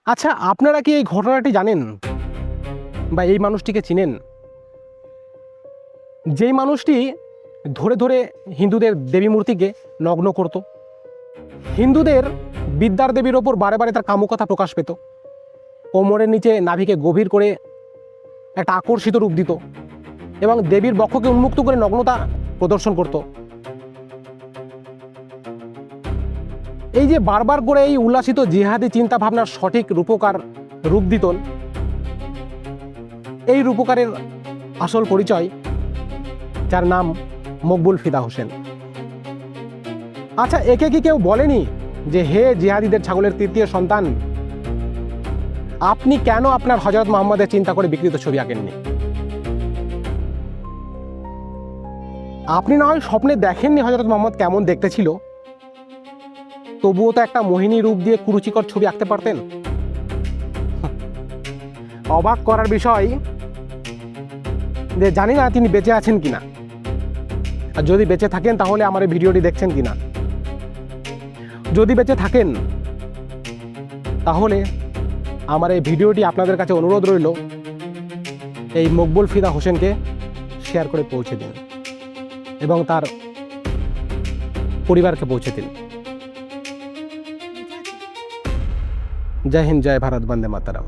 আচ্ছা, আপনারা কি এই ঘটনাটি জানেন বা এই মানুষটিকে চিনেন? যেই মানুষটি ধরে ধরে হিন্দুদের দেবী মূর্তিকে নগ্ন করত, হিন্দুদের বিদ্যার দেবীর ওপর বারে বারে তার কামুকতা প্রকাশ পেত, কোমরের নিচে নাভিকে গভীর করে একটা আকর্ষিত রূপ দিত এবং দেবীর বক্ষকে উন্মুক্ত করে নগ্নতা প্রদর্শন করত। এই যে বারবার করে এই উল্লাসিত জিহাদি চিন্তা ভাবনার সঠিক রূপকার রূপ দিতেন, এই রূপকারের আসল পরিচয়, যার নাম মকবুল ফিদা হোসেন। আচ্ছা, একে কি কেউ বলেনি যে হে জিহাদিদের ছাগলের তৃতীয় সন্তান, আপনি কেন আপনার হযরত মুহাম্মদের চিন্তা করে বিকৃত ছবি আঁকেননি? আপনি না হয় স্বপ্নে দেখেননি হযরত মুহাম্মদ কেমন দেখতে ছিল, তবুও তো একটা মোহিনী রূপ দিয়ে কুরুচিকর ছবি আঁকতে পারতেন। অবাক করার বিষয় যে জানি না তিনি বেঁচে আছেন কিনা, আর যদি বেঁচে থাকেন তাহলে আমার এই ভিডিওটি দেখছেন কিনা। যদি বেঁচে থাকেন তাহলে আমার এই ভিডিওটি আপনাদের কাছে অনুরোধ রইল, এই মকবুল ফিদা হোসেনকে শেয়ার করে পৌঁছে দিন এবং তার পরিবারকে পৌঁছে দিন। জয় হিন্দ, জয় ভারত, বন্দে মাতরম।